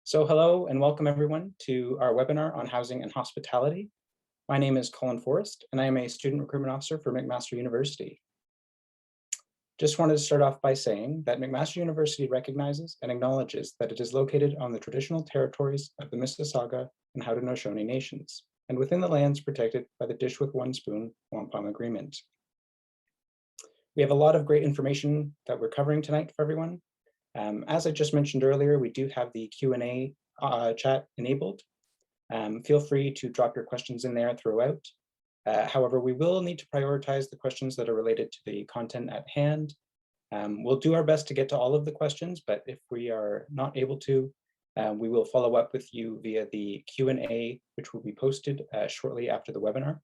So hello and welcome everyone to our webinar on housing and hospitality. My name is Colin Forrest and I am a student recruitment officer for McMaster University. Just wanted to start off by saying that McMaster University recognizes and acknowledges that it is located on the traditional territories of the Mississauga and Haudenosaunee nations and within the lands protected by the Dish with One Spoon Wampum Agreement. We have a lot of great information that we're covering tonight for everyone. As I just mentioned earlier, we do have the Q&A chat enabled. Feel free to drop your questions in there throughout. However, we will need to prioritize the questions that are related to the content at hand. We'll do our best to get to all of the questions, but if we are not able to, we will follow up with you via the Q&A, which will be posted shortly after the webinar.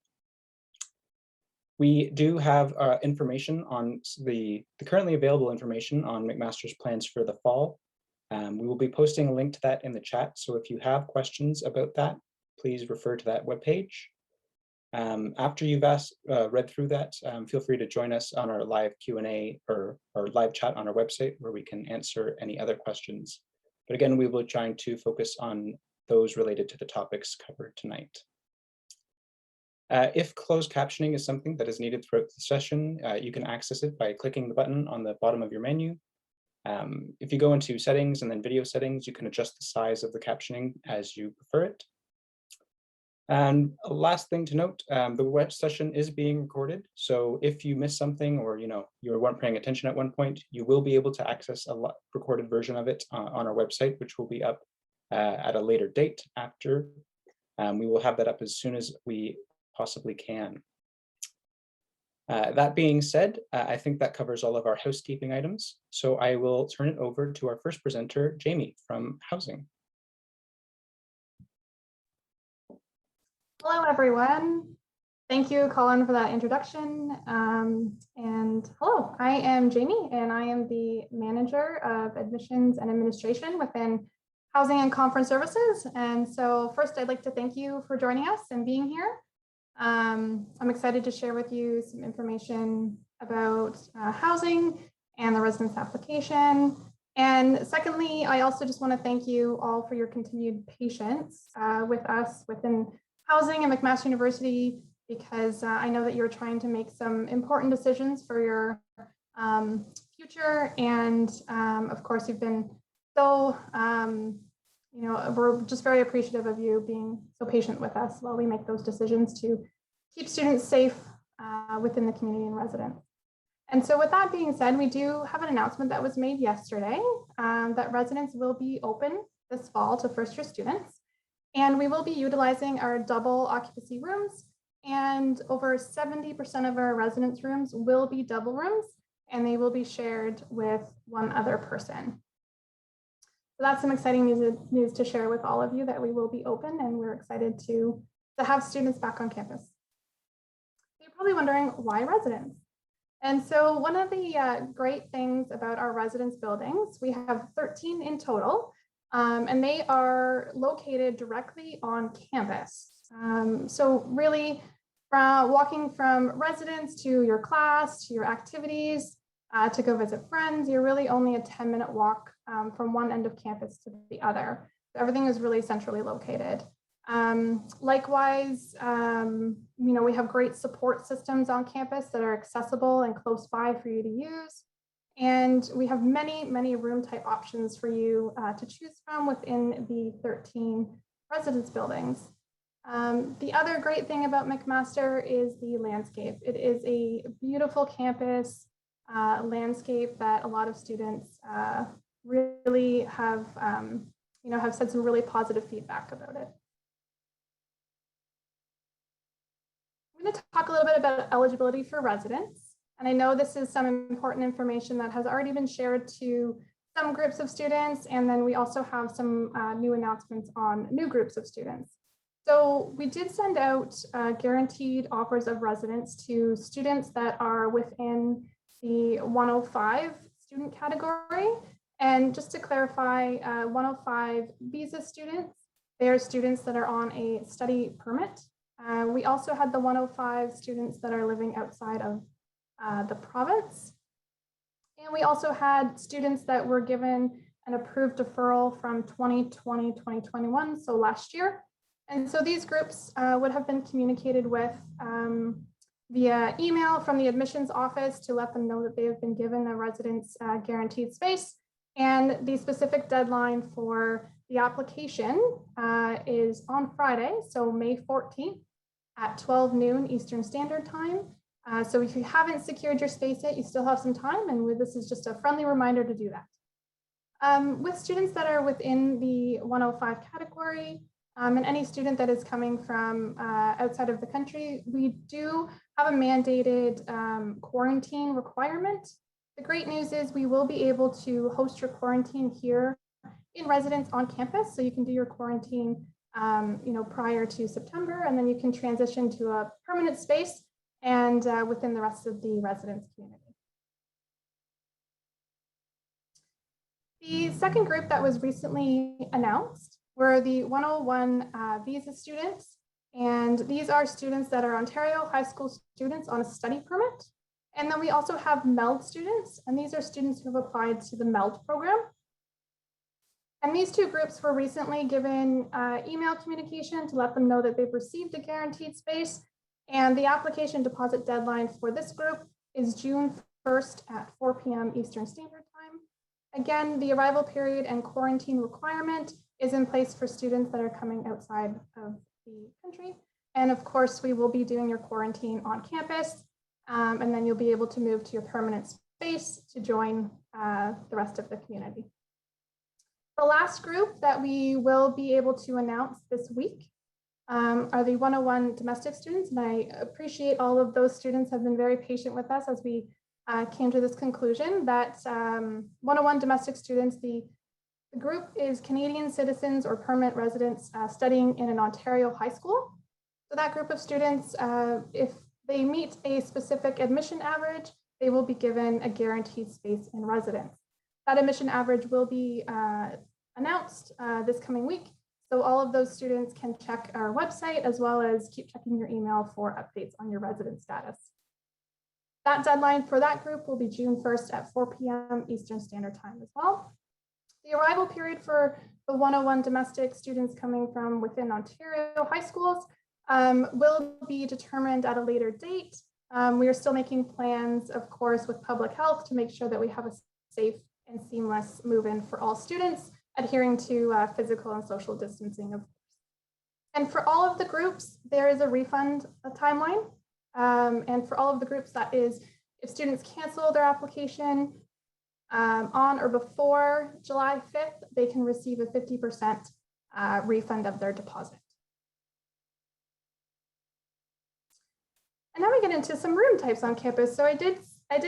We do have information on the currently available information on McMaster's plans for the fall. We will be posting a link to that in the chat. So if you have questions about that, please refer to that webpage. After you've read through that, feel free to join us on our live Q&A or live chat on our website where we can answer any other questions. But again, we will be trying to focus on those related to the topics covered tonight. If closed captioning is something that is needed throughout the session, you can access it by clicking the button on the bottom of your menu. If you go into settings and then video settings, you can adjust the size of the captioning as you prefer it. And last thing to note, the web session is being recorded. So if you missed something or you weren't paying attention at one point, you will be able to access a recorded version of it on our website, which will be up at a later date after. We will have that up as soon as we possibly can. That being said, I think that covers all of our housekeeping items. So I will turn it over to our first presenter, Jamie from Housing. Hello, everyone. Thank you, Colin, for that introduction. And hello, I am Jamie, and I am the manager of admissions and administration within Housing and Conference Services. And so first, I'd like to thank you for joining us and being here. I'm excited to share with you some information about housing and the residence application. And secondly, I also just want to thank you all for your continued patience with us within Housing and McMaster University, because I know that you're trying to make some important decisions for your future. And of course, you've been so we're just very appreciative of you being so patient with us while we make those decisions to keep students safe within the community and residents. And so with that being said, we do have an announcement that was made yesterday that residents will be open this fall to first-year students. And we will be utilizing our double occupancy rooms, and over 70% of our residence rooms will be double rooms, and they will be shared with one other person. So that's some exciting news to share with all of you, that we will be open, and we're excited to have students back on campus. You're probably wondering, why residence? And so one of the great things about our residence buildings, we have 13 in total, and they are located directly on campus. So really, walking from residence to your class, to your activities, to go visit friends, you're really only a 10-minute walk from one end of campus to the other. So everything is really centrally located. Likewise, we have great support systems on campus that are accessible and close by for you to use. And we have many, many room type options for you to choose from within the 13 residence buildings. The other great thing about McMaster is the landscape. It is a beautiful campus landscape that a lot of students really have said some really positive feedback about it. I'm going to talk a little bit about eligibility for residents. And I know this is some important information that has already been shared to some groups of students. And then we also have some new announcements on new groups of students. So we did send out guaranteed offers of residence to students that are within the 105 student category. And just to clarify, 105 visa students, they are students that are on a study permit. We also had the 105 students that are living outside of the province. And we also had students that were given an approved deferral from 2020, 2021, so last year. And so these groups would have been communicated with via email from the admissions office to let them know that they have been given a residence guaranteed space. And the specific deadline for the application is on Friday, so May 14th at 12 noon Eastern Standard Time. So if you haven't secured your space yet, you still have some time, and this is just a friendly reminder to do that. With students that are within the 105 category, and any student that is coming from outside of the country, we do have a mandated quarantine requirement. The great news is we will be able to host your quarantine here in residence on campus. So you can do your quarantine prior to September, and then you can transition to a permanent space and within the rest of the residence community. The second group that was recently announced were the 101 visa students. And these are students that are Ontario high school students on a study permit. And then we also have MELD students, and these are students who have applied to the MELD program. And these two groups were recently given email communication to let them know that they've received a guaranteed space. And the application deposit deadline for this group is June 1st at 4 p.m. Eastern Standard Time. Again, the arrival period and quarantine requirement is in place for students that are coming outside of the country. And of course, we will be doing your quarantine on campus, and then you'll be able to move to your permanent space to join the rest of the community. The last group that we will be able to announce this week are the 101 domestic students. And I appreciate all of those students have been very patient with us as we came to this conclusion that 101 domestic students, the group is Canadian citizens or permanent residents studying in an Ontario high school. So that group of students, if they meet a specific admission average, they will be given a guaranteed space in residence. That admission average will be announced this coming week. So all of those students can check our website as well as keep checking your email for updates on your residence status. That deadline for that group will be June 1st at 4 p.m. Eastern Standard Time as well. The arrival period for the 101 domestic students coming from within Ontario high schools will be determined at a later date. We are still making plans, of course, with public health to make sure that we have a safe and seamless move-in for all students, adhering to physical and social distancing, of course. And for all of the groups, there is a refund timeline. And for all of the groups, that is, if students cancel their application on or before July 5th, they can receive a 50% refund of their deposit. And now we get into some room types on campus. So I did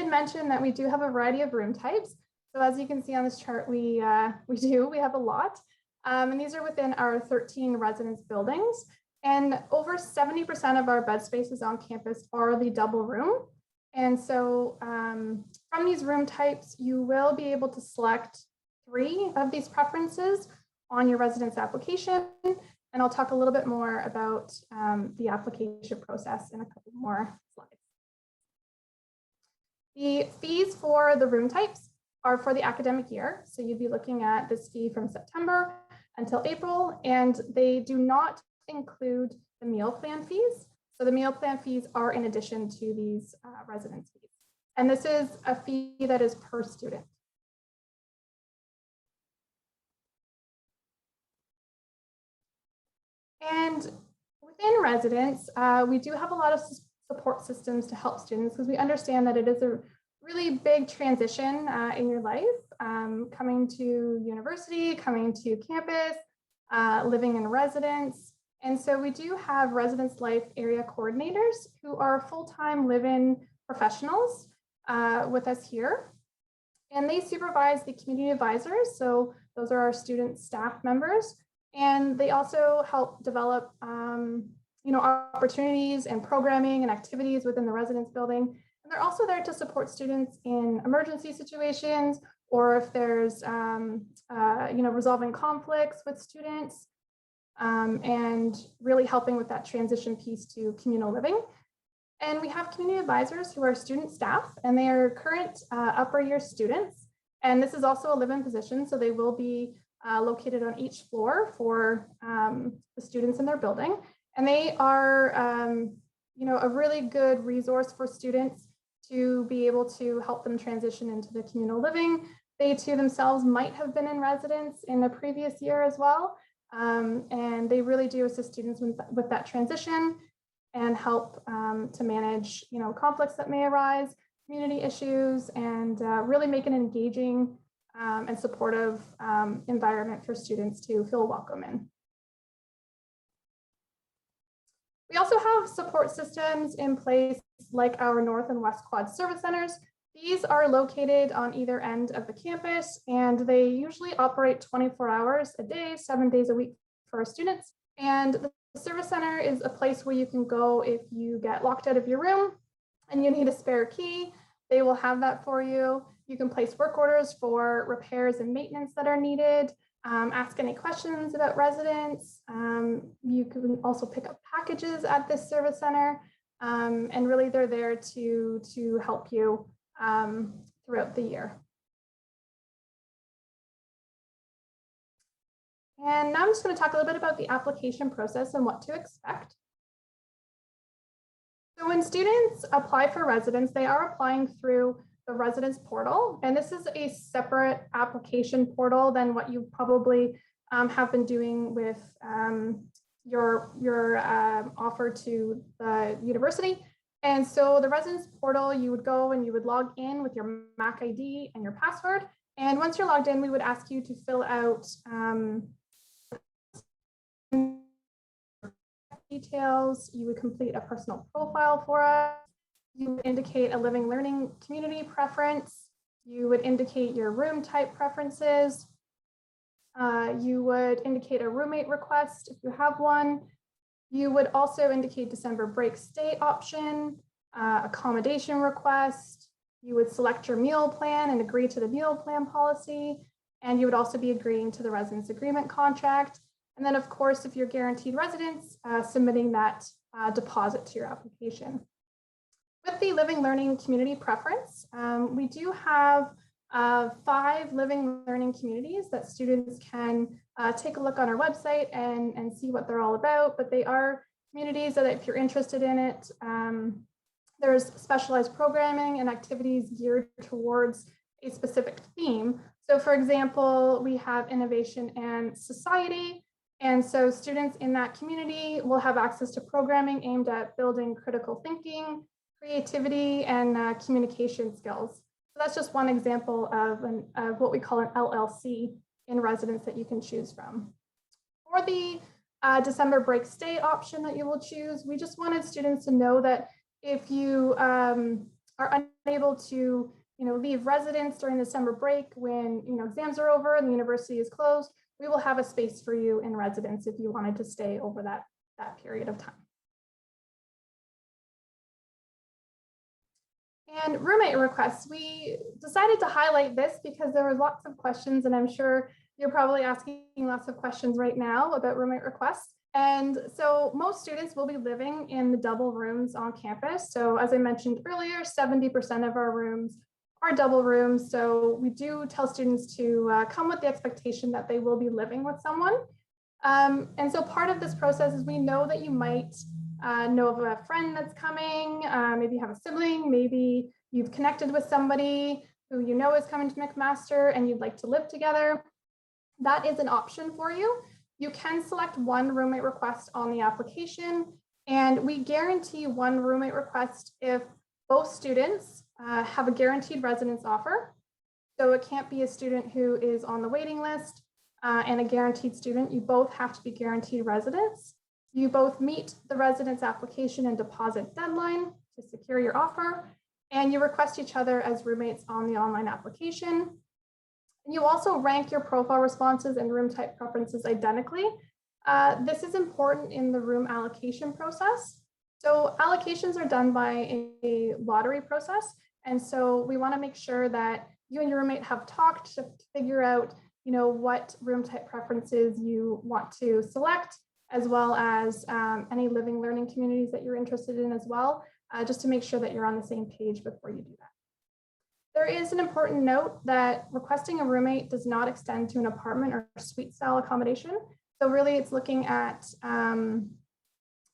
mention that we do have a variety of room types. So as you can see on this chart, we have a lot. And these are within our 13 residence buildings. And over 70% of our bed spaces on campus are the double room. And so from these room types, you will be able to select 3 of these preferences on your residence application. And I'll talk a little bit more about the application process in a couple more slides. The fees for the room types are for the academic year. So you'd be looking at this fee from September until April, and they do not include the meal plan fees. So the meal plan fees are in addition to these residence fees. And this is a fee that is per student. And within residence, we do have a lot of support systems to help students because we understand that it is a really big transition in your life, coming to university, coming to campus, living in residence. And so we do have residence life area coordinators who are full-time live-in professionals with us here. And they supervise the community advisors. So those are our student staff members. And they also help develop opportunities and programming and activities within the residence building. And they're also there to support students in emergency situations, or if there's resolving conflicts with students, and really helping with that transition piece to communal living. And we have community advisors who are student staff, and they are current upper year students. And this is also a live-in position, so they will be located on each floor for the students in their building. And they are a really good resource for students to be able to help them transition into the communal living. They too themselves might have been in residence in a previous year as well. And they really do assist students with that transition and help to manage, conflicts that may arise, community issues, and really make an engaging and supportive environment for students to feel welcome in. We also have support systems in place like our North and West Quad Service Centers. These are located on either end of the campus, and they usually operate 24 hours a day, 7 days a week for our students. And the service center is a place where you can go if you get locked out of your room and you need a spare key. They will have that for you. You can place work orders for repairs and maintenance that are needed. Ask any questions about residents. You can also pick up packages at this service center. And really they're there to help you throughout the year. And now I'm just going to talk a little bit about the application process and what to expect. So when students apply for residence, they are applying through the residence portal, and this is a separate application portal than what you probably have been doing with your offer to the university. And so the residence portal, you would go and you would log in with your MAC ID and your password. And once you're logged in, we would ask you to fill out details. You would complete a personal profile for us. You would indicate a living learning community preference. You would indicate your room type preferences. You would indicate a roommate request if you have one. You would also indicate December break stay option, accommodation request. You would select your meal plan and agree to the meal plan policy. And you would also be agreeing to the residence agreement contract. And then of course, if you're guaranteed residence, submitting that deposit to your application. With the living learning community preference, we do have 5 living learning communities that students can take a look on our website and see what they're all about. But they are communities that if you're interested in it, there's specialized programming and activities geared towards a specific theme. So for example, we have innovation and society. And so students in that community will have access to programming aimed at building critical thinking, creativity, and communication skills. So that's just one example of what we call an LLC in residence that you can choose from. For the December break stay option that you will choose, we just wanted students to know that if you are unable to leave residence during the December break when exams are over and the university is closed, we will have a space for you in residence if you wanted to stay over that period of time. And roommate requests, we decided to highlight this because there were lots of questions, and I'm sure you're probably asking lots of questions right now about roommate requests. And so most students will be living in the double rooms on campus. So as I mentioned earlier, 70% of our rooms are double rooms. So we do tell students to come with the expectation that they will be living with someone. And so part of this process is we know that you might know of a friend that's coming, maybe you have a sibling, maybe you've connected with somebody who you know is coming to McMaster and you'd like to live together. That is an option for you. You can select one roommate request on the application, and we guarantee one roommate request if both students have a guaranteed residence offer. So it can't be a student who is on the waiting list and a guaranteed student. You both have to be guaranteed residence. You both meet the residence application and deposit deadline to secure your offer, and you request each other as roommates on the online application. And you also rank your profile responses and room type preferences identically. This is important in the room allocation process. So allocations are done by a lottery process. And so we want to make sure that you and your roommate have talked to figure out, what room type preferences you want to select, as well as any living learning communities that you're interested in as well, just to make sure that you're on the same page before you do that. There is an important note that requesting a roommate does not extend to an apartment or suite style accommodation. So really it's looking at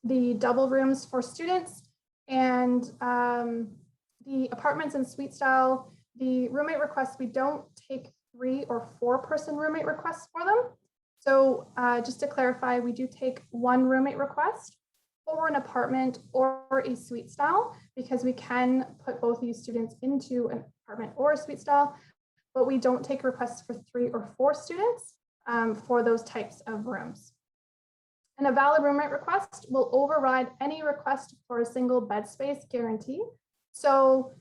the double rooms for students and the apartments and suite style. The roommate requests, we don't take 3 or 4 person roommate requests for them. So just to clarify, we do take 1 roommate request for an apartment or a suite style, because we can put both of these students into an apartment or a suite style, but we don't take requests for 3 or 4 students for those types of rooms. And a valid roommate request will override any request for a single bed space guarantee. So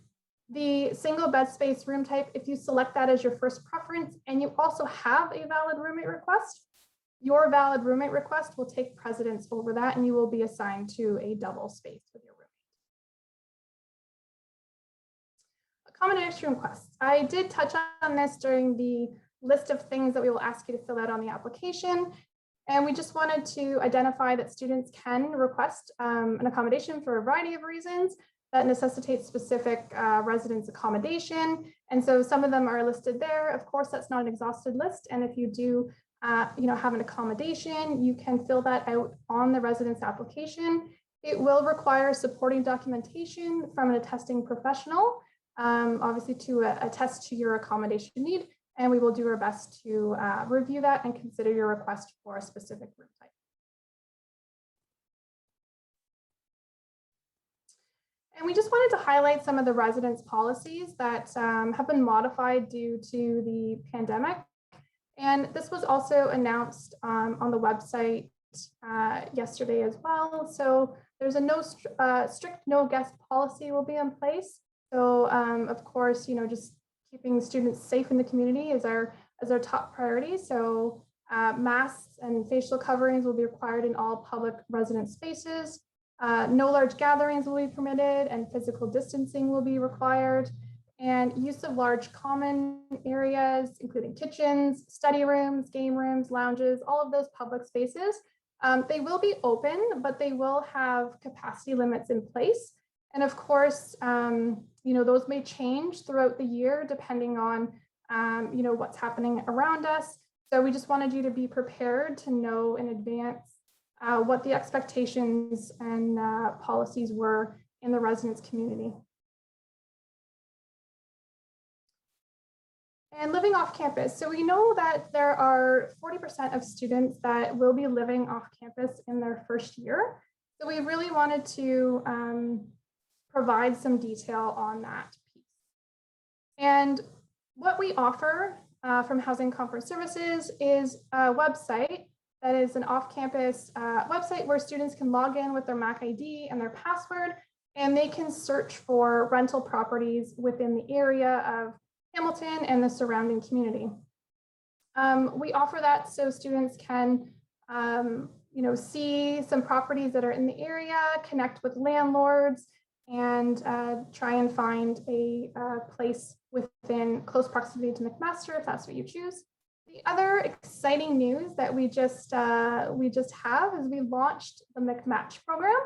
the single bed space room type, if you select that as your first preference and you also have a valid roommate request, your valid roommate request will take precedence over that and you will be assigned to a double space with your roommate. Accommodation requests. I did touch on this during the list of things that we will ask you to fill out on the application. And we just wanted to identify that students can request an accommodation for a variety of reasons that necessitates specific residence accommodation. And so some of them are listed there. Of course, that's not an exhausted list. And if you do have an accommodation, you can fill that out on the residence application. It will require supporting documentation from an attesting professional, obviously to attest to your accommodation need. And we will do our best to review that and consider your request for a specific room type. And we just wanted to highlight some of the residence policies that have been modified due to the pandemic. And this was also announced on the website yesterday as well. So there's a strict no guest policy will be in place. So of course, just keeping students safe in the community is our top priority. So masks and facial coverings will be required in all public residence spaces. No large gatherings will be permitted and physical distancing will be required. And use of large common areas, including kitchens, study rooms, game rooms, lounges, all of those public spaces. They will be open, but they will have capacity limits in place. And of course, those may change throughout the year depending on, what's happening around us. So we just wanted you to be prepared to know in advance what the expectations and policies were in the residence community. And living off campus. So we know that there are 40% of students that will be living off campus in their first year. So we really wanted to provide some detail on that piece. And what we offer from Housing Conference Services is a website that is an off-campus website where students can log in with their MAC ID and their password, and they can search for rental properties within the area of Hamilton and the surrounding community. We offer that so students can see some properties that are in the area, connect with landlords, and try and find a place within close proximity to McMaster if that's what you choose. The other exciting news that we just have is we launched the McMatch program.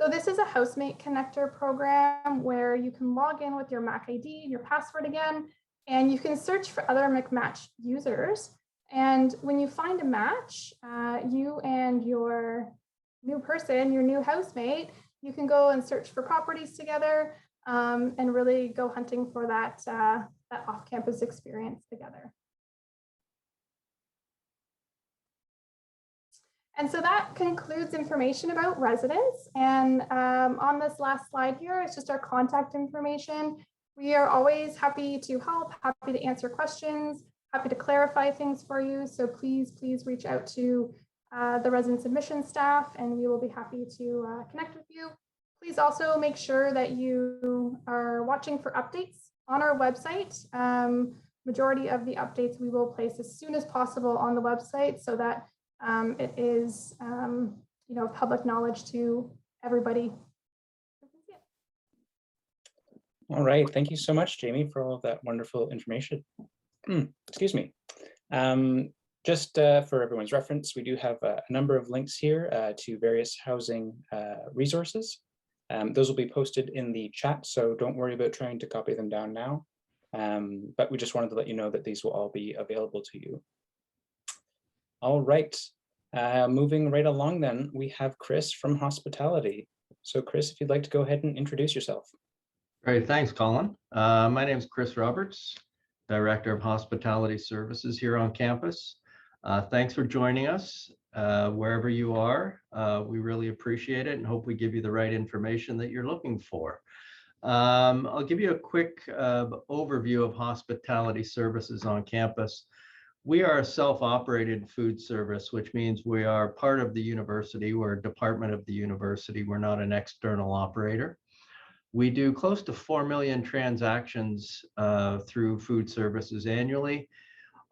So this is a housemate connector program where you can log in with your MAC ID, your password again, and you can search for other McMatch users. And when you find a match, you and your new person, your new housemate, you can go and search for properties together and really go hunting for that off-campus experience together. And so that concludes information about residents. And on this last slide here, it's just our contact information. We are always happy to help, happy to answer questions, happy to clarify things for you. So please reach out to the residence admission staff and we will be happy to connect with you. Please also make sure that you are watching for updates on our website. Majority of the updates we will place as soon as possible on the website so that it is public knowledge to everybody. All right, thank you so much, Jamie, for all of that wonderful information. Excuse me. Just for everyone's reference, we do have a number of links here to various housing resources. Those will be posted in the chat, so don't worry about trying to copy them down now. But we just wanted to let you know that these will all be available to you. All right, moving right along then, we have Chris from hospitality. So Chris, if you'd like to go ahead and introduce yourself. Great, thanks, Colin. My name is Chris Roberts, Director of Hospitality Services here on campus. Thanks for joining us wherever you are. We really appreciate it and hope we give you the right information that you're looking for. I'll give you a quick overview of hospitality services on campus. We are a self-operated food service, which means we are part of the university. We're a department of the university. We're not an external operator. We do close to 4 million transactions through food services annually.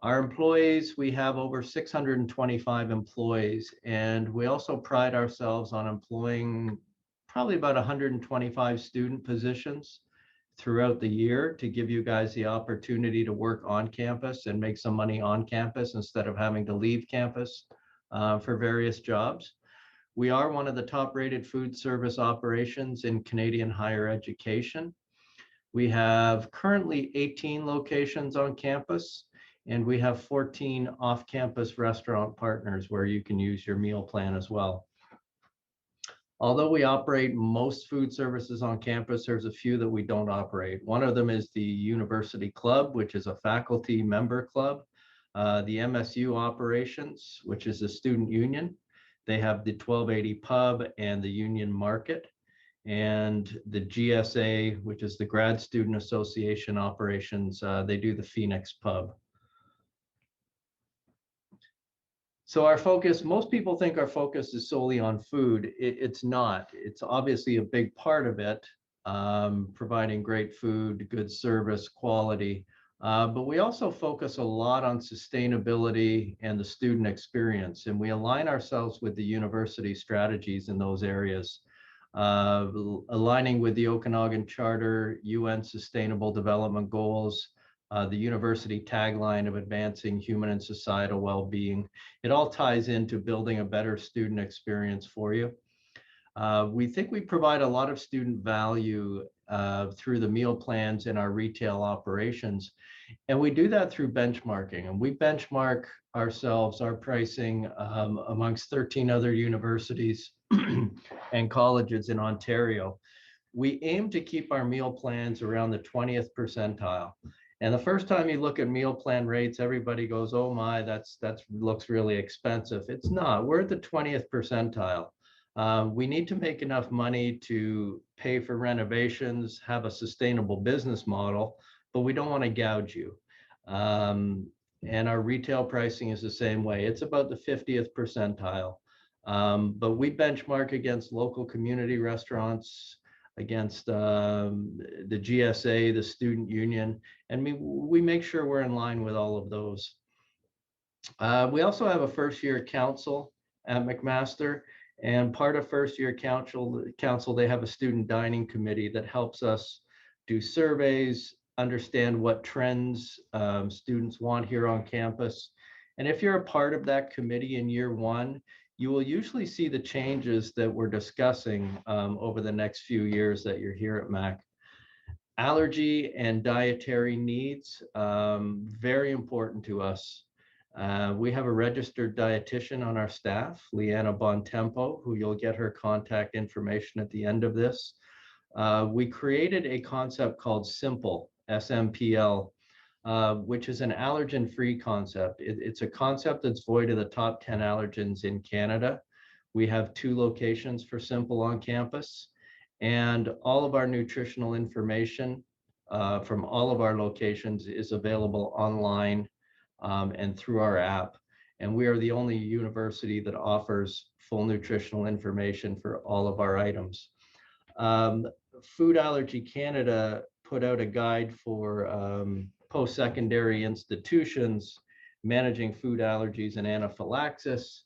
Our employees, we have over 625 employees, and we also pride ourselves on employing probably about 125 student positions throughout the year to give you guys the opportunity to work on campus and make some money on campus instead of having to leave campus for various jobs. We are one of the top-rated food service operations in Canadian higher education. We have currently 18 locations on campus, and we have 14 off-campus restaurant partners where you can use your meal plan as well. Although we operate most food services on campus, there's a few that we don't operate. One of them is the University Club, which is a faculty member club. The MSU operations, which is a student union. They have the 1280 pub and the Union Market. And the GSA, which is the Grad Student Association operations, they do the Phoenix pub. So our focus, most people think our focus is solely on food. It's not. It's obviously a big part of it, providing great food, good service, quality. But we also focus a lot on sustainability and the student experience, and we align ourselves with the university strategies in those areas, aligning with the Okanagan Charter, UN Sustainable Development Goals, the university tagline of advancing human and societal well-being. It all ties into building a better student experience for you. We think we provide a lot of student value through the meal plans in our retail operations. And we do that through benchmarking. And we benchmark ourselves, our pricing amongst 13 other universities and colleges in Ontario. We aim to keep our meal plans around the 20th percentile. And the first time you look at meal plan rates, everybody goes, oh my, that looks really expensive. It's not. We're at the 20th percentile. We need to make enough money to pay for renovations, have a sustainable business model, but we don't want to gouge you. And our retail pricing is the same way. It's about the 50th percentile. But we benchmark against local community restaurants, against the GSA, the student union, and we make sure we're in line with all of those. We also have a first-year council at McMaster, and part of first-year council, they have a student dining committee that helps us do surveys, understand what trends students want here on campus. And if you're a part of that committee in year one, you will usually see the changes that we're discussing over the next few years that you're here at MAC. Allergy and dietary needs, very important to us. We have a registered dietitian on our staff, Leanna Bontempo, who you'll get her contact information at the end of this. We created a concept called Simple, SMPL, which is an allergen-free concept. It's a concept that's void of the top 10 allergens in Canada. We have 2 locations for Simple on campus, and all of our nutritional information from all of our locations is available online and through our app. And we are the only university that offers full nutritional information for all of our items. Food Allergy Canada put out a guide for post-secondary institutions managing food allergies and anaphylaxis,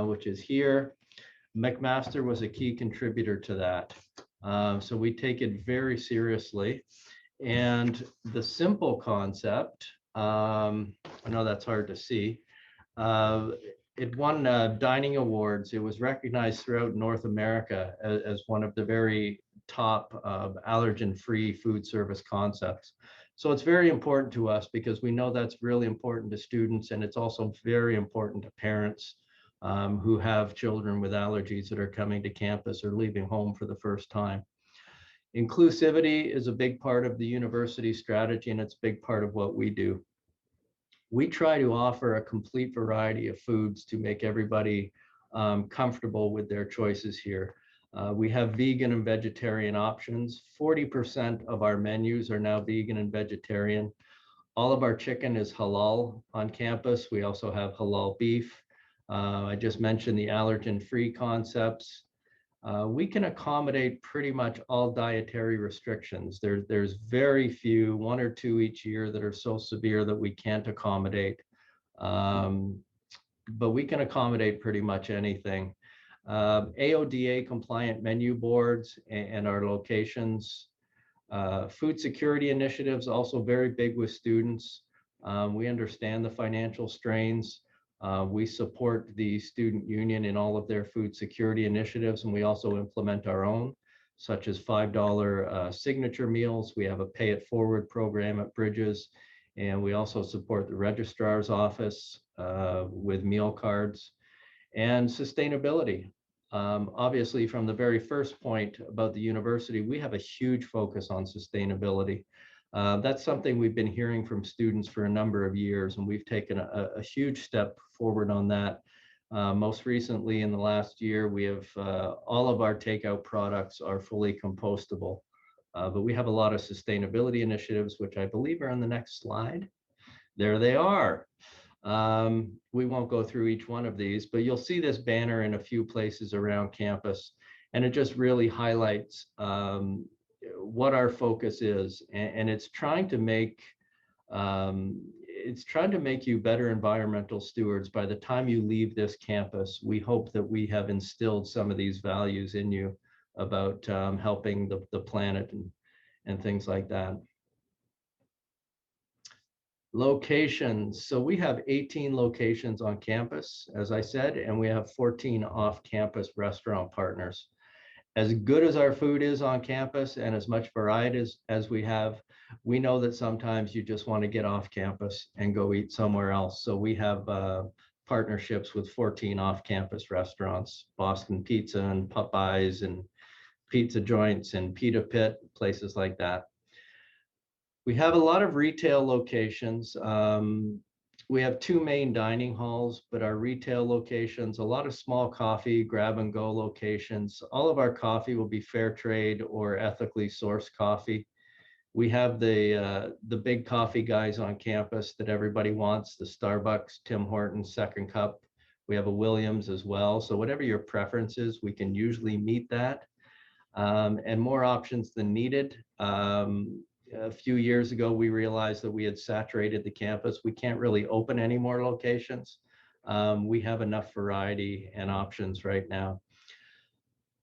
which is here. McMaster was a key contributor to that. So we take it very seriously. And the Simple concept, I know that's hard to see, it won dining awards. It was recognized throughout North America as one of the very top allergen-free food service concepts. So it's very important to us because we know that's really important to students, and it's also very important to parents who have children with allergies that are coming to campus or leaving home for the first time. Inclusivity is a big part of the university strategy, and it's a big part of what we do. We try to offer a complete variety of foods to make everybody comfortable with their choices here. We have vegan and vegetarian options. 40% of our menus are now vegan and vegetarian. All of our chicken is halal on campus. We also have halal beef. I just mentioned the allergen-free concepts. We can accommodate pretty much all dietary restrictions. There's very few, 1 or 2 each year, that are so severe that we can't accommodate. But we can accommodate pretty much anything. AODA compliant menu boards and our locations. Food security initiatives, also very big with students. We understand the financial strains. We support the student union in all of their food security initiatives, and we also implement our own, such as $5 signature meals. We have a pay it forward program at Bridges, and we also support the registrar's office with meal cards. And sustainability. Obviously, from the very first point about the university, we have a huge focus on sustainability. That's something we've been hearing from students for a number of years, and we've taken a huge step forward on that. Most recently, in the last year, we have all of our takeout products are fully compostable, but we have a lot of sustainability initiatives, which I believe are on the next slide. There they are. We won't go through each one of these, but you'll see this banner in a few places around campus, and it just really highlights what our focus is, and it's trying to make you better environmental stewards. By the time you leave this campus, we hope that we have instilled some of these values in you about helping the planet and things like that. Locations. So we have 18 locations on campus, as I said, and we have 14 off-campus restaurant partners. As good as our food is on campus and as much variety as we have, we know that sometimes you just want to get off campus and go eat somewhere else. So we have partnerships with 14 off-campus restaurants, Boston Pizza and Popeyes and Pizza Joints and Pita Pit, places like that. We have a lot of retail locations. We have 2 main dining halls, but our retail locations, a lot of small coffee, grab and go locations. All of our coffee will be fair trade or ethically sourced coffee. We have the big coffee guys on campus that everybody wants, the Starbucks, Tim Hortons, Second Cup. We have a Williams as well. So whatever your preference is, we can usually meet that. And more options than needed. A few years ago, we realized that we had saturated the campus. We can't really open any more locations. We have enough variety and options right now.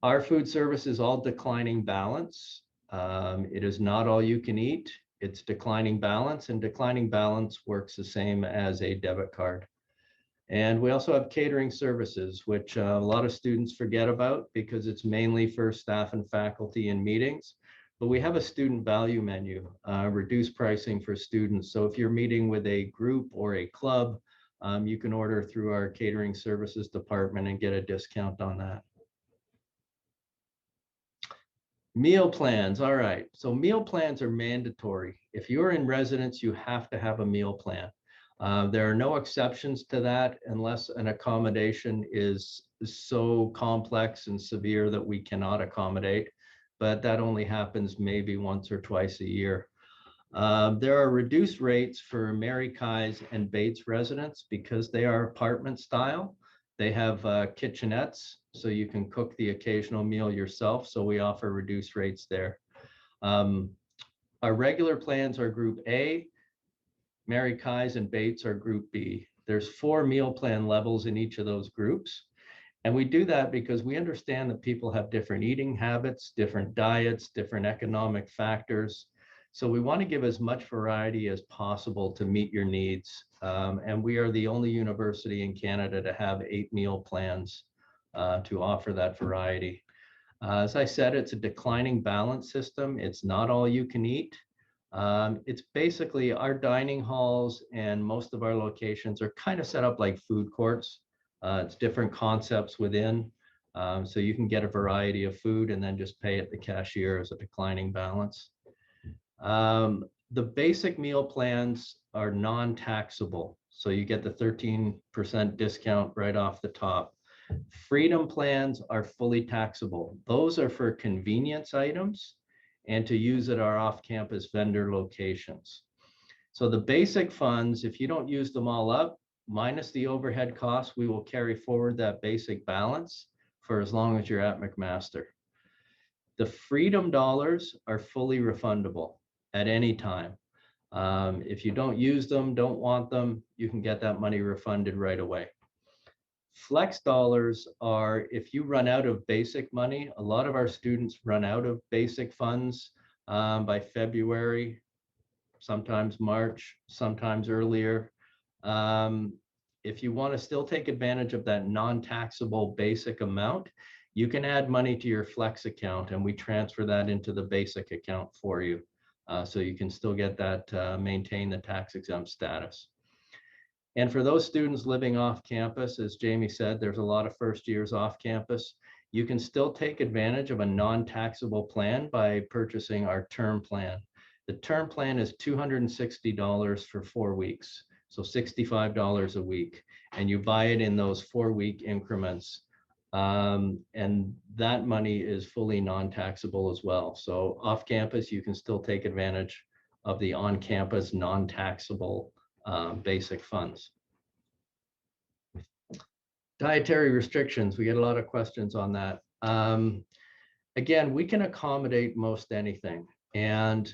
Our food service is all declining balance. It is not all you can eat. It's declining balance, and declining balance works the same as a debit card. And we also have catering services, which a lot of students forget about because it's mainly for staff and faculty in meetings. But we have a student value menu, reduced pricing for students. So if you're meeting with a group or a club, you can order through our catering services department and get a discount on that. Meal plans. All right. So meal plans are mandatory. If you're in residence, you have to have a meal plan. There are no exceptions to that unless an accommodation is so complex and severe that we cannot accommodate. But that only happens maybe once or twice a year. There are reduced rates for Mary Kai's and Bates residents because they are apartment style. They have kitchenettes, so you can cook the occasional meal yourself. So we offer reduced rates there. Our regular plans are Group A. Mary Kai's and Bates are Group B. There's 4 meal plan levels in each of those groups. And we do that because we understand that people have different eating habits, different diets, different economic factors. So we want to give as much variety as possible to meet your needs. And we are the only university in Canada to have 8 meal plans to offer that variety. As I said, it's a declining balance system. It's not all you can eat. It's basically our dining halls and most of our locations are kind of set up like food courts. It's different concepts within. So you can get a variety of food and then just pay at the cashier as a declining balance. The basic meal plans are non-taxable. So you get the 13% discount right off the top. Freedom plans are fully taxable. Those are for convenience items and to use at our off-campus vendor locations. So the basic funds, if you don't use them all up, minus the overhead costs, we will carry forward that basic balance for as long as you're at McMaster. The Freedom dollars are fully refundable at any time. If you don't use them, don't want them, you can get that money refunded right away. Flex dollars are if you run out of basic money. A lot of our students run out of basic funds by February, sometimes March, sometimes earlier. If you want to still take advantage of that non-taxable basic amount, you can add money to your flex account and we transfer that into the basic account for you. So you can still get that, maintain the tax exempt status. And for those students living off campus, as Jamie said, there's a lot of first years off campus. You can still take advantage of a non-taxable plan by purchasing our term plan. The term plan is $260 for 4 weeks, so $65 a week. And you buy it in those 4-week increments. And that money is fully non-taxable as well. So off campus, you can still take advantage of the on-campus non-taxable basic funds. Dietary restrictions, we get a lot of questions on that. Again, we can accommodate most anything. And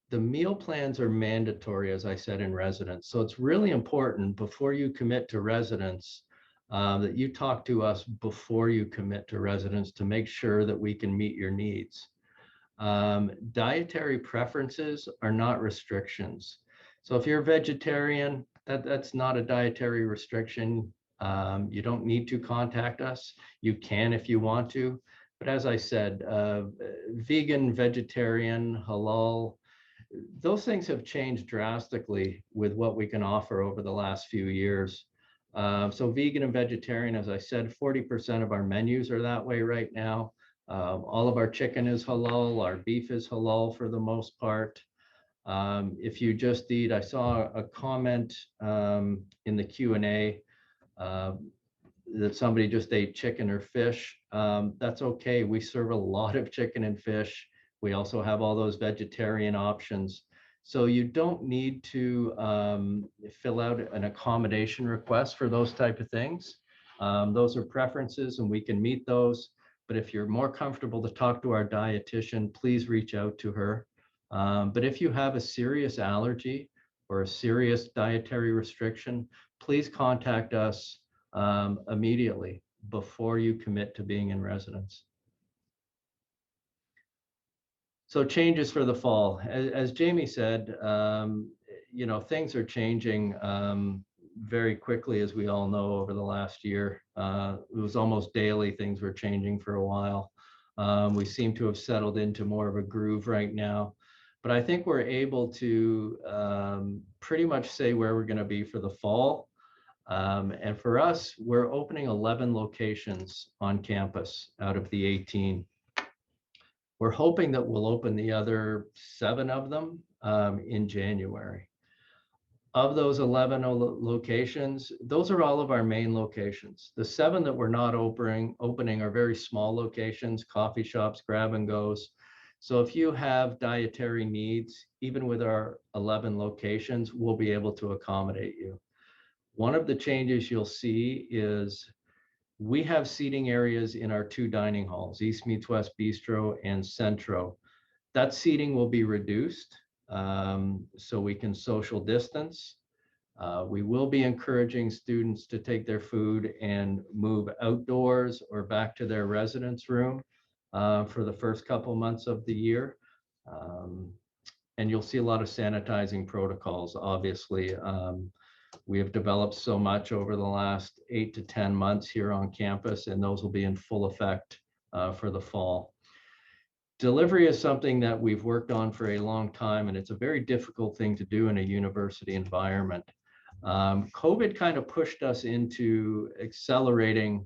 the meal plans are mandatory, as I said, in residence. So it's really important before you commit to residence that you talk to us before you commit to residence to make sure that we can meet your needs. Dietary preferences are not restrictions. So if you're a vegetarian, that's not a dietary restriction. You don't need to contact us. You can if you want to. But as I said, vegan, vegetarian, halal, those things have changed drastically with what we can offer over the last few years. So vegan and vegetarian, as I said, 40% of our menus are that way right now. All of our chicken is halal, our beef is halal for the most part. If you just eat, I saw a comment in the Q&A that somebody just ate chicken or fish. That's okay. We serve a lot of chicken and fish. We also have all those vegetarian options. So you don't need to fill out an accommodation request for those type of things. Those are preferences and we can meet those. But if you're more comfortable to talk to our dietitian, please reach out to her. But if you have a serious allergy or a serious dietary restriction, please contact us immediately before you commit to being in residence. So changes for the fall. As Jamie said, you know, things are changing very quickly, as we all know, over the last year. It was almost daily, things were changing for a while. We seem to have settled into more of a groove right now. But I think we're able to pretty much say where we're going to be for the fall. And for us, we're opening 11 locations on campus out of the 18. We're hoping that we'll open the other 7 of them in January. Of those 11 locations, those are all of our main locations. The 7 that we're not opening are very small locations, coffee shops, grab and goes. So if you have dietary needs, even with our 11 locations, we'll be able to accommodate you. One of the changes you'll see is we have seating areas in our 2 dining halls, East Meets West Bistro and Centro. That seating will be reduced so we can social distance. We will be encouraging students to take their food and move outdoors or back to their residence room for the first couple months of the year. And you'll see a lot of sanitizing protocols, obviously. We have developed so much over the last 8 to 10 months here on campus, and those will be in full effect for the fall. Delivery is something that we've worked on for a long time, and it's a very difficult thing to do in a university environment. COVID kind of pushed us into accelerating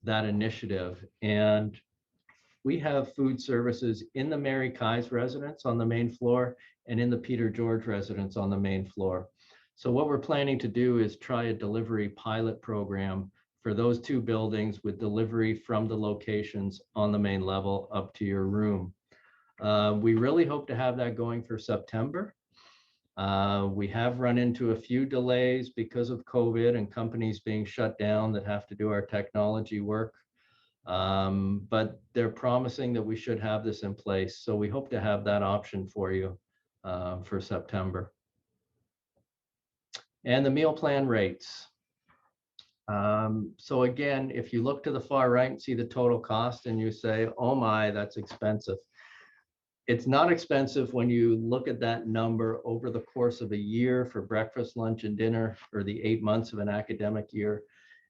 that initiative, and we have food services in the Mary Kai's residence on the main floor and in the Peter George residence on the main floor. So what we're planning to do is try a delivery pilot program for those two buildings with delivery from the locations on the main level up to your room. We really hope to have that going for September. We have run into a few delays because of COVID and companies being shut down that have to do our technology work. But they're promising that we should have this in place. So we hope to have that option for you for September. And the meal plan rates. So again, if you look to the far right and see the total cost and you say, oh my, that's expensive. It's not expensive when you look at that number over the course of a year for breakfast, lunch, and dinner for the 8 months of an academic year.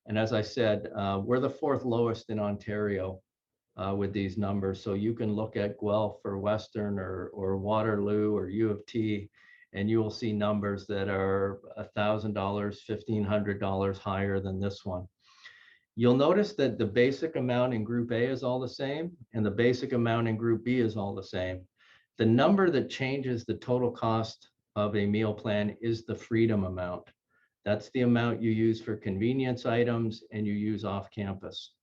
And as I said, we're the 4th lowest in Ontario with these numbers. So you can look at Guelph or Western or Waterloo or U of T, and you will see numbers that are $1,000, $1,500 higher than this one. You'll notice that the basic amount in Group A is all the same, and the basic amount in Group B is all the same. The number that changes the total cost of a meal plan is the freedom amount. That's the amount you use for convenience items and you use off campus.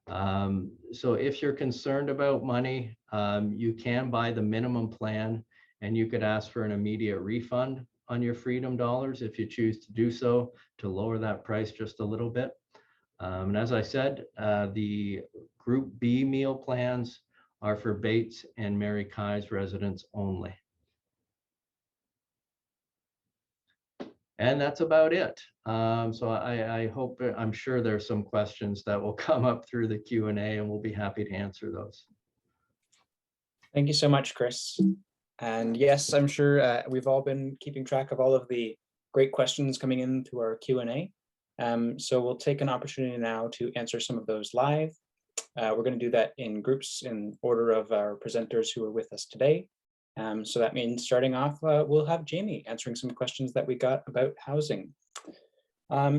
So if you're concerned about money, you can buy the minimum plan and you could ask for an immediate refund on your freedom dollars if you choose to do so to lower that price just a little bit. And as I said, the Group B meal plans are for Bates and Mary Kai's residents only. And that's about it. So I hope, I'm sure there's some questions that will come up through the Q&A and we'll be happy to answer those. Thank you so much, Chris. And yes, I'm sure we've all been keeping track of all of the great questions coming in through our Q&A. So we'll take an opportunity now to answer some of those live. We're going to do that in groups in order of our presenters who are with us today. So that means starting off, we'll have Jamie answering some questions that we got about housing.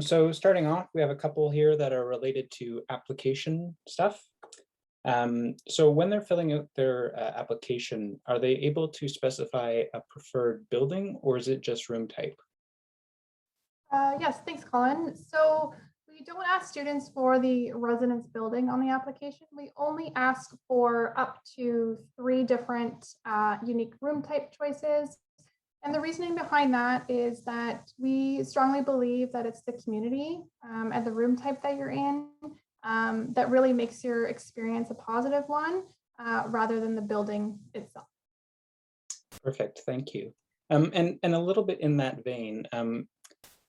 So starting off, we have a couple here that are related to application stuff. So when they're filling out their application, are they able to specify a preferred building or is it just room type? Yes, thanks, Colin. So we don't ask students for the residence building on the application. We only ask for up to 3 different unique room type choices. And the reasoning behind that is that we strongly believe that it's the community and the room type that you're in that really makes your experience a positive one rather than the building itself. Perfect, thank you. And a little bit in that vein,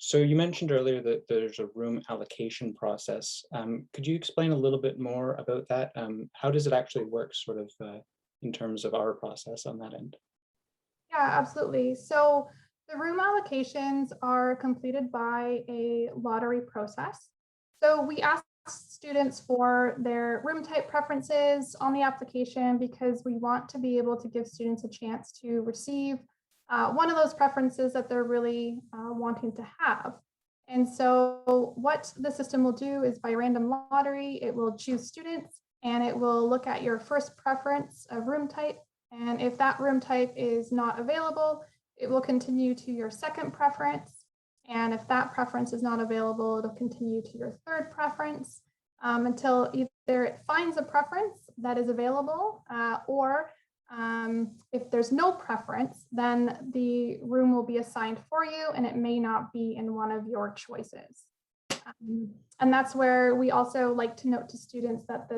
so you mentioned earlier that there's a room allocation process. Could you explain a little bit more about that? How does it actually work sort of in terms of our process on that end? Yeah, absolutely. So the room allocations are completed by a lottery process. So we ask students for their room type preferences on the application because we want to be able to give students a chance to receive one of those preferences that they're really wanting to have. And so what the system will do is by random lottery, it will choose students and it will look at your first preference of room type. And if that room type is not available, it will continue to your second preference. And if that preference is not available, it'll continue to your third preference until either it finds a preference that is available or if there's no preference, then the room will be assigned for you and it may not be in one of your choices. And that's where we also like to note to students that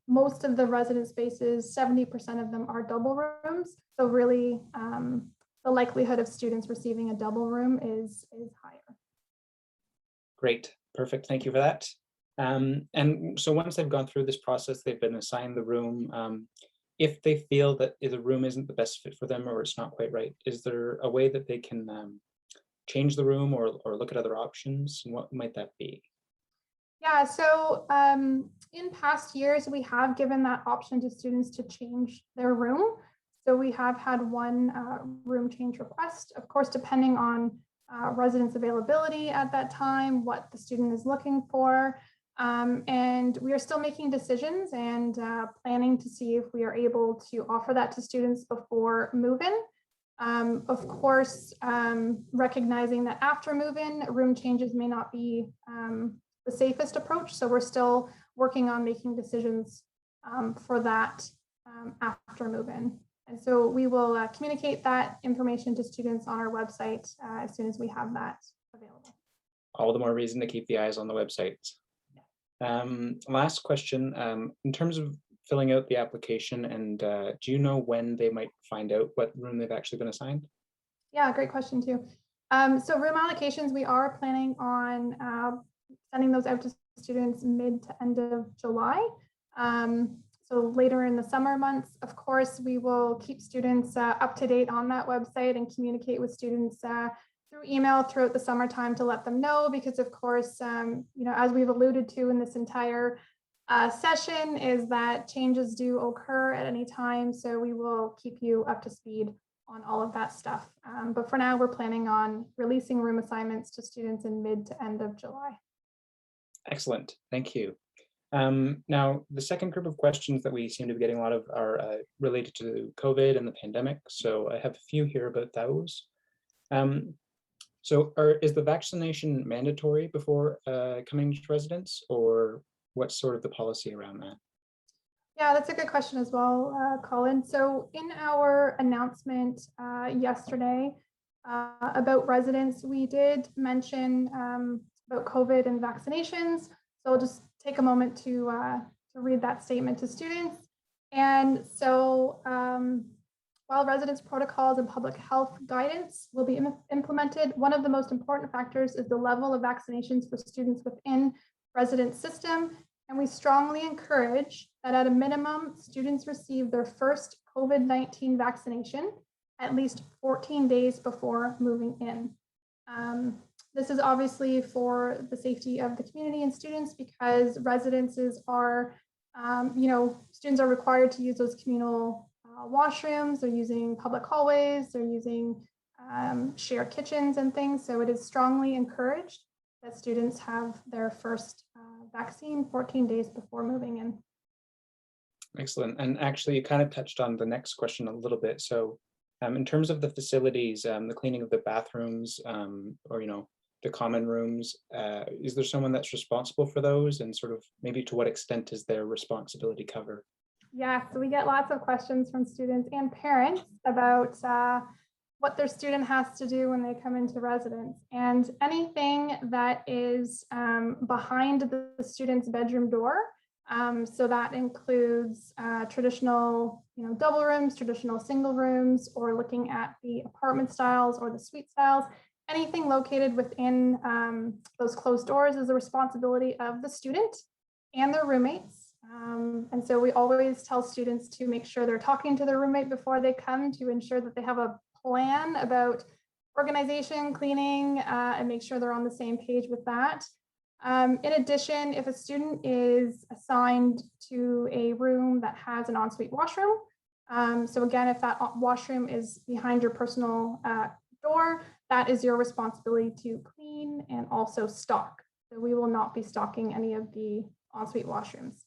most of the resident spaces, 70% of them are double rooms. So really the likelihood of students receiving a double room is higher. Great, perfect, thank you for that. And so once they've gone through this process, they've been assigned the room. If they feel that the room isn't the best fit for them or it's not quite right, is there a way that they can change the room or look at other options? And what might that be? Yeah, so in past years, we have given that option to students to change their room. So we have had one room change request, of course, depending on residents' availability at that time, what the student is looking for. And we are still making decisions and planning to see if we are able to offer that to students before move-in. Of course, recognizing that after move-in, room changes may not be the safest approach. So we're still working on making decisions for that after move-in. And so we will communicate that information to students on our website as soon as we have that available. All the more reason to keep the eyes on the website. Last question, in terms of filling out the application, and do you know when they might find out what room they've actually been assigned? Yeah, great question too. So room allocations, we are planning on sending those out to students mid to end of July. So later in the summer months, of course, we will keep students up to date on that website and communicate with students through email throughout the summertime to let them know, because of course, as we've alluded to in this entire session, is that changes do occur at any time. So we will keep you up to speed on all of that stuff. But for now, we're planning on releasing room assignments to students in mid to end of July. Excellent, thank you. Now, the second group of questions that we seem to be getting a lot of are related to COVID and the pandemic. So I have a few here about those. Is the vaccination mandatory before coming to residence, or what's sort of the policy around that? Yeah, that's a good question as well, Colin. So in our announcement yesterday about residents, we did mention about COVID and vaccinations. So I'll just take a moment to read that statement to students. And so while residence protocols and public health guidance will be implemented, one of the most important factors is the level of vaccinations for students within residence system. And we strongly encourage that at a minimum, students receive their first COVID-19 vaccination at least 14 days before moving in. This is obviously for the safety of the community and students, because residences are, students are required to use those communal washrooms. They're using public hallways, they're using shared kitchens and things. So it is strongly encouraged that students have their first vaccine 14 days before moving in. Excellent. And actually, you kind of touched on the next question a little bit. So in terms of the facilities, the cleaning of the bathrooms, or, the common rooms, is there someone that's responsible for those, and sort of maybe to what extent is their responsibility covered? Yeah, so we get lots of questions from students and parents about what their student has to do when they come into residence. And anything that is behind the student's bedroom door, so that includes traditional double rooms, traditional single rooms, or looking at the apartment styles or the suite styles. Anything located within those closed doors is the responsibility of the student and their roommates. And so we always tell students to make sure they're talking to their roommate before they come, to ensure that they have a plan about organization, cleaning, and make sure they're on the same page with that. In addition, if a student is assigned to a room that has an ensuite washroom, so again, if that washroom is behind your personal door, that is your responsibility to clean and also stock. So we will not be stocking any of the ensuite washrooms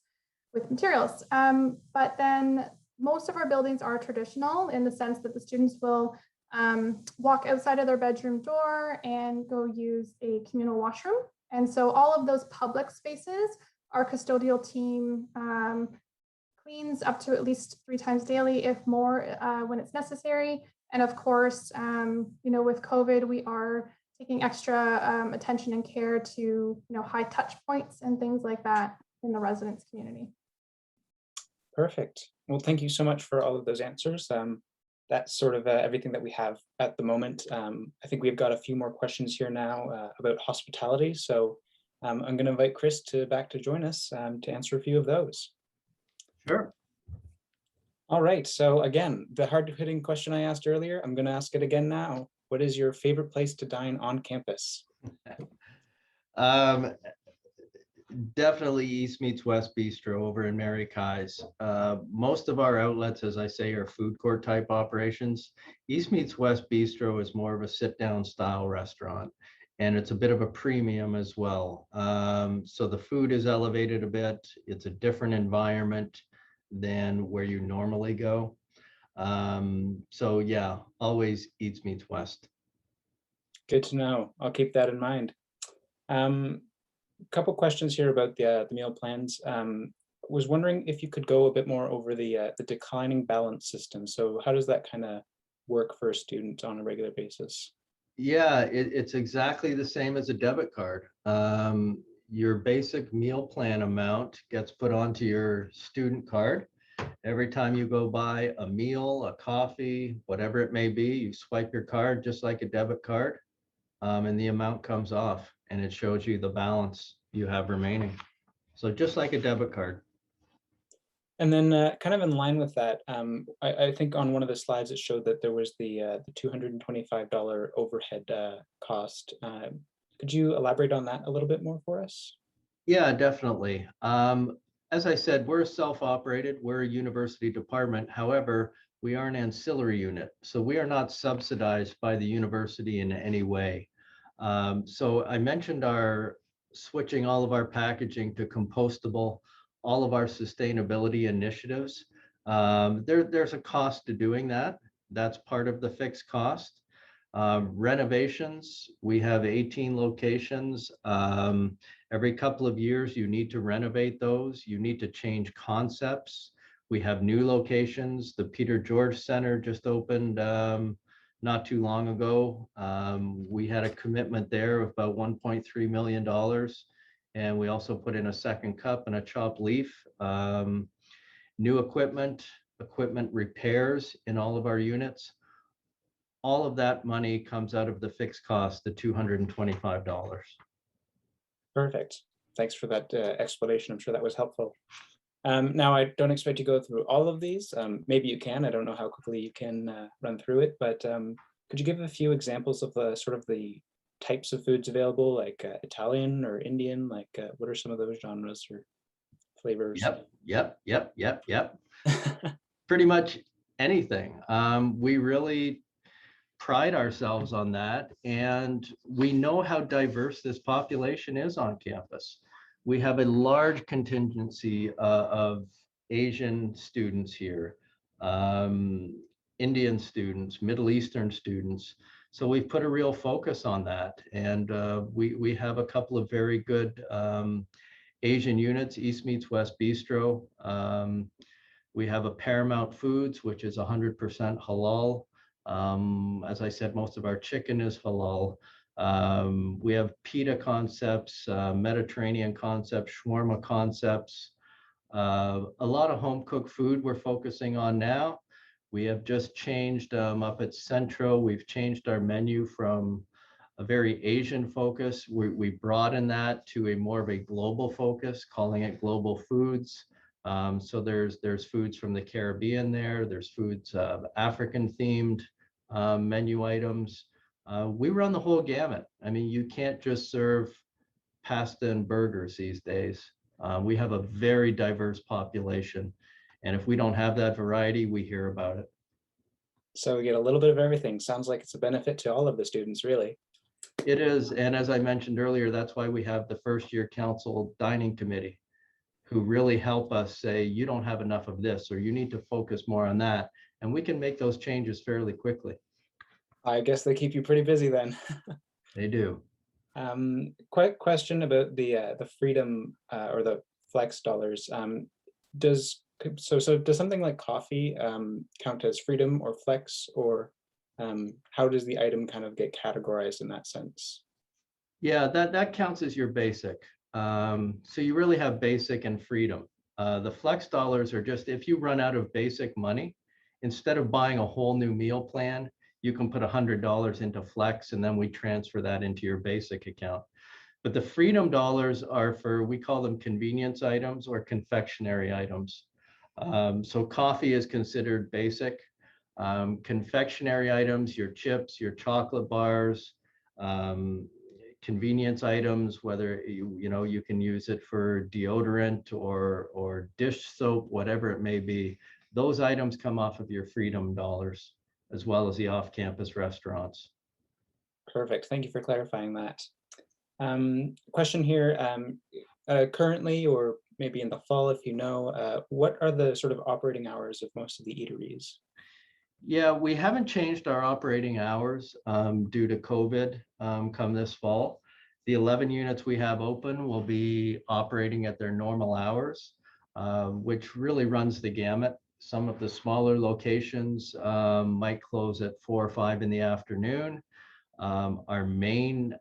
with materials. But then most of our buildings are traditional in the sense that the students will walk outside of their bedroom door and go use a communal washroom. And so all of those public spaces, our custodial team cleans up to at least 3 times daily, if more, when it's necessary. And of course, with COVID, we are taking extra attention and care to, high touch points and things like that in the residence community. Perfect. Well, thank you so much for all of those answers. That's sort of everything that we have at the moment. I think we've got a few more questions here now about hospitality. So I'm going to invite Chris back to join us to answer a few of those. Sure. All right. So again, the hard-hitting question I asked earlier, I'm going to ask it again now. What is your favorite place to dine on campus? Definitely East Meets West Bistro over in Mary Kai's. Most of our outlets, as I say, are food court type operations. East Meets West Bistro is more of a sit down style restaurant, and it's a bit of a premium as well. So the food is elevated a bit. It's a different environment than where you normally go. So yeah, always East Meets West. Good to know. I'll keep that in mind. Couple questions here about the meal plans. Was wondering if you could go a bit more over the declining balance system. So how does that kind of work for a student on a regular basis? Yeah, it's exactly the same as a debit card. Your basic meal plan amount gets put onto your student card. Every time you go buy a meal, a coffee, whatever it may be, you swipe your card just like a debit card, and the amount comes off and it shows you the balance you have remaining. So just like a debit card. And then kind of in line with that, I think on one of the slides it showed that there was the $225 overhead cost. Could you elaborate on that a little bit more for us? Yeah, definitely. As I said, we're self-operated, we're a university department. However, we are an ancillary unit, so we are not subsidized by the university in any way. So I mentioned our switching all of our packaging to compostable, all of our sustainability initiatives. There's a cost to doing that. That's part of the fixed cost. Renovations, we have 18 locations. Every couple of years, you need to renovate those. You need to change concepts. We have new locations. The Peter George Center just opened not too long ago. We had a commitment there of about $1.3 million. And we also put in a second cup and a chopped leaf. New equipment repairs in all of our units. All of that money comes out of the fixed cost, the $225. Perfect. Thanks for that explanation. I'm sure that was helpful. Now, I don't expect you to go through all of these. Maybe you can. I don't know how quickly you can run through it, but could you give a few examples of the sort of the types of foods available, like Italian or Indian? Like, what are some of those genres or flavors? Yep. Pretty much anything. We really pride ourselves on that, and we know how diverse this population is on campus. We have a large contingency of Asian students here, Indian students, Middle Eastern students. So we've put a real focus on that, and we have a couple of very good Asian units, East Meets West Bistro. We have a Paramount Foods, which is 100% halal. As I said, most of our chicken is halal. We have pita concepts, Mediterranean concepts, shawarma concepts, a lot of home cooked food we're focusing on now. We have just changed up at Centro. We've changed our menu from a very Asian focus. We broaden that to a more of a global focus, calling it Global Foods. So there's foods from the Caribbean there. There's foods African themed menu items. We run the whole gamut. I mean, you can't just serve pasta and burgers these days. We have a very diverse population, and if we don't have that variety, we hear about it. So we get a little bit of everything. Sounds like it's a benefit to all of the students, really. It is, and as I mentioned earlier, that's why we have the first year council dining committee, who really help us say, you don't have enough of this, or you need to focus more on that. And we can make those changes fairly quickly. I guess they keep you pretty busy then. They do. Quick question about the freedom or the flex dollars. Does something like coffee count as freedom or flex, or how does the item kind of get categorized in that sense? Yeah, that counts as your basic. So you really have basic and freedom. The flex dollars are just if you run out of basic money, instead of buying a whole new meal plan, you can put $100 into flex, and then we transfer that into your basic account. But the freedom dollars are for, we call them convenience items or confectionery items. So coffee is considered basic. Confectionery items, your chips, your chocolate bars, convenience items, whether you can use it for deodorant or dish soap, whatever it may be. Those items come off of your Freedom dollars, as well as the off-campus restaurants. Perfect. Thank you for clarifying that. Question here, currently, or maybe in the fall, if you know, what are the sort of operating hours of most of the eateries? Yeah, we haven't changed our operating hours due to COVID come this fall. The 11 units we have open will be operating at their normal hours, which really runs the gamut. Some of the smaller locations might close at 4 or 5 in the afternoon. Our main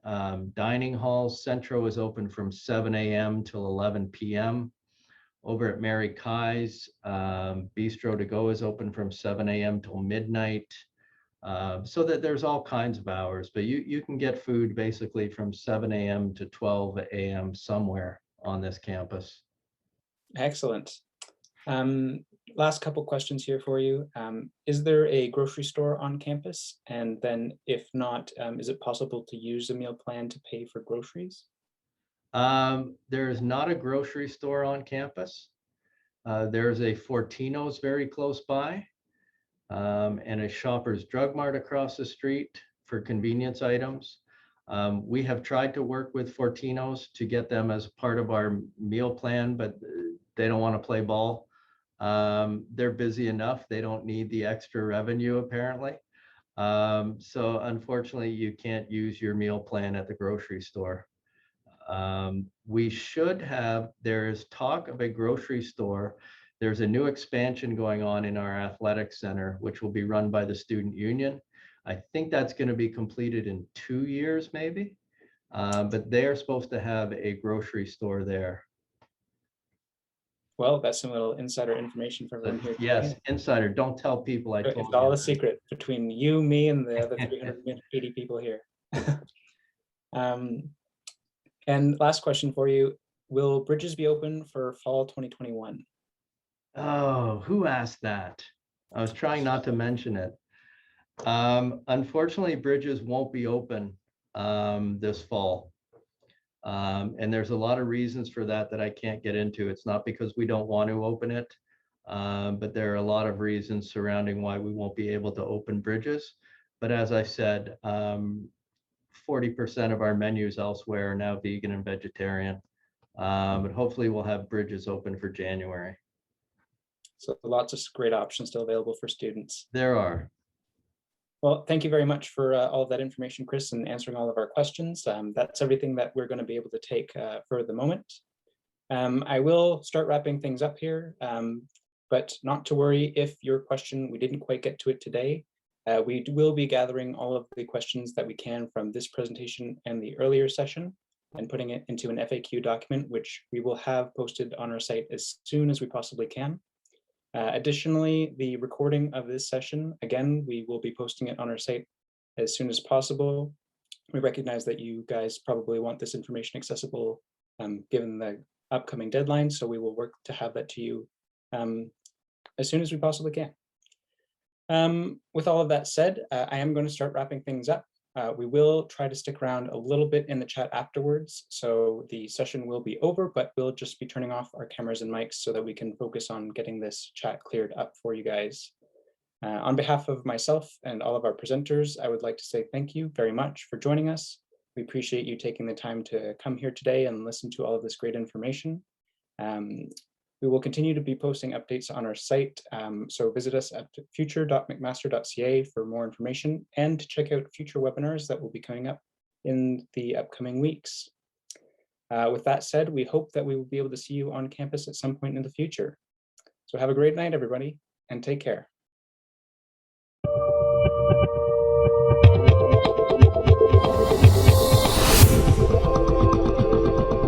dining hall, Centro, is open from 7 a.m. till 11 p.m. Over at Mary Kai's, Bistro to Go is open from 7 a.m. till midnight. So that there's all kinds of hours, but you can get food basically from 7 a.m. to 12 a.m. somewhere on this campus. Excellent. Last couple questions here for you. Is there a grocery store on campus? And then if not, is it possible to use a meal plan to pay for groceries? There is not a grocery store on campus. There's a Fortino's very close by, and a Shoppers Drug Mart across the street for convenience items. We have tried to work with Fortino's to get them as part of our meal plan, but they don't want to play ball. They're busy enough. They don't need the extra revenue, apparently. So unfortunately, you can't use your meal plan at the grocery store. We should have, there's talk of a grocery store. There's a new expansion going on in our athletic center, which will be run by the student union. I think that's going to be completed in 2 years, maybe. But they're supposed to have a grocery store there. Well, that's some little insider information for everyone here. Yes, insider. Don't tell people I told you. It's all a secret between you, me, and the other 380 people here. And last question for you, will Bridges be open for fall 2021? Oh, who asked that? I was trying not to mention it. Unfortunately, Bridges won't be open this fall. And there's a lot of reasons for that I can't get into. It's not because we don't want to open it, but there are a lot of reasons surrounding why we won't be able to open Bridges. But as I said, 40% of our menus elsewhere are now vegan and vegetarian. But hopefully we'll have Bridges open for January. So lots of great options still available for students. There are. Well, thank you very much for all of that information, Chris, and answering all of our questions. That's everything that we're going to be able to take for the moment. I will start wrapping things up here, but not to worry if your question, we didn't quite get to it today. We will be gathering all of the questions that we can from this presentation and the earlier session and putting it into an FAQ document, which we will have posted on our site as soon as we possibly can. Additionally, the recording of this session, again, we will be posting it on our site as soon as possible. We recognize that you guys probably want this information accessible given the upcoming deadline, so we will work to have that to you as soon as we possibly can. With all of that said, I am going to start wrapping things up. We will try to stick around a little bit in the chat afterwards, so the session will be over, but we'll just be turning off our cameras and mics so that we can focus on getting this chat cleared up for you guys. On behalf of myself and all of our presenters, I would like to say thank you very much for joining us. We appreciate you taking the time to come here today and listen to all of this great information. We will continue to be posting updates on our site, so visit us at future.mcmaster.ca for more information and to check out future webinars that will be coming up in the upcoming weeks. With that said, we hope that we will be able to see you on campus at some point in the future. So have a great night, everybody, and take care.